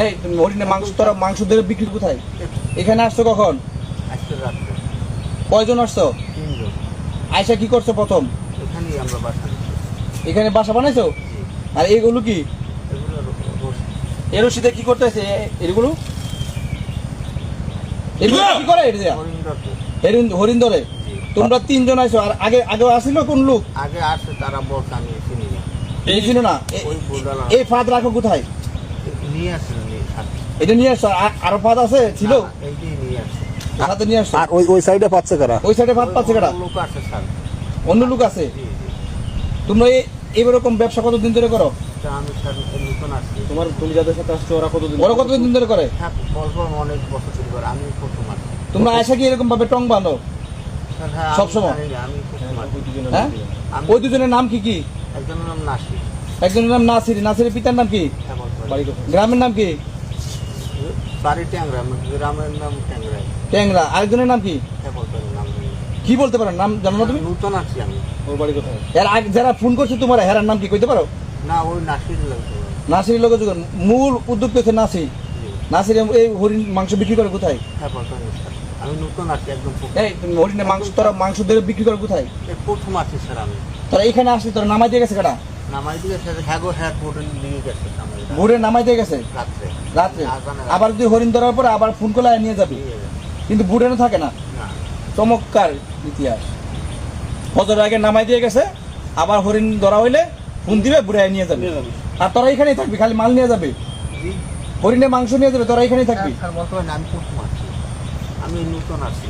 এই তুমি হরিণের মাংস তোরা মাংস দিয়ে বিক্রি কোথায়? এখানে আসছো কখন? আজকে রাত্রে কয়জন আসছো? 3 জন। আয়সা কি করছো প্রথম? এখানেই আমরা বাসা নিচ্ছি। এখানে বাসা বানাইছো? আর এইগুলো কি? এগুলো রশি। এর রশিদে কি করতেছে এগুলো? এগুলো কি করে এটা দিয়া? হরিণ ধরে? তোমরা 3 জন আইছো, আর আগে আসিল কোন লোক? আগে আসছে তারা বলছে আমি চিনি না। এই ছিল না। ওই বুদালা এই ফাঁদ রাখো কোথায়? নিয়ে আসছে নিয়ে আসছে। এটা নিয়ে আসছো? আরো ফাঁদ আছে ছিল? এইটাই নিয়ে আসছে। সাথে নিয়ে আসছো? আর ওই সাইডে পাচ্ছে কারা? ওই সাইডে ফাঁদ পাচ্ছে কেটা? লোক আছে স্যার। অন্য লোক আছে? জি জি। তোমরা এইরকম ব্যবসা কতদিন ধরে করো? তা আমি স্যার নতুন আসছি। তুমি যাদের সাথে আসছো ওরা কতদিন? ওরা কতদিন ধরে করে? হ্যাঁ বলবো অনেক বছর ধরে করে আমি প্রথম আসছি। তোমরা আয়সা কি এরকম ভাবে টং বানো? স্যার হ্যাঁ সব সময়? আমি প্রথম আসছি। হ্যাঁ? আমি ওই দুজনের নাম কি কি? একজনের নাম নাসি। একজনের নাম নাসির। নাসিরের পিতার নাম কি? হ্যাঁ বলতে বাড়ি পারি। কোথায়? গ্রামের নাম কি? বাড়ি ট্যাংরা, গ্রামের নাম ট্যাংরাই। ট্যাংরা। আরেকজনের নাম কি? হ্যাঁ বলতে পারি নাম জানি না। কি বলতে পারো? নাম জানো না তুমি? নতুন আসছি আমি। ওর বাড়ি কোথায়? এর আগে যারা ফোন করছে তোমার হেরার নাম কি কইতে পারো? না ওই নাসির লাগছে। নাসিরের লোক যখন মূল উদ্যোগ পেয়েছে নাসি। নাসির এই হরিণ মাংস বিক্রি করে কোথায়? হ্যাঁ বলতে পারি স্যার। আমি নতুন আসছি একদম প্রথম। এই তুমি হরিণের মাংস তোরা মাংস দিয়ে বিক্রি করে কোথায়? এই প্রথম আসছি স্যার আমি। তোরা এখানে আসলি, তোরা নামাই দিয়ে গেছে কাটা? নামাই দিয়ে স্যার হ্যাঁ গো হ্যাঁ বোর্ডে নিয়ে গেছে আমার ভোরে নামাই দিয়ে গেছে রাত্রে। রাত্রে। আজানের আবার যদি হরিণ ধরার পরে আবার ফোন করলে নিয়ে যাবে, নিয়ে গেছে। কিন্তু বুড়েনও থাকে না। না চমৎকার ইতিহাস। ফজরের আগে নামাই দিয়ে গেছে, আবার হরিণ ধরা হইলে ফোন দিবে, বুড়ে নিয়ে যাবে। আর তোরা এখানেই থাকবি, খালি মাল নিয়ে যাবে, জি হরিণের মাংস নিয়ে যাবে, তোরা এখানেই থাকবি। স্যার বলতে পারি না আমি প্রথম আসছি। আমি নতুন আসছি।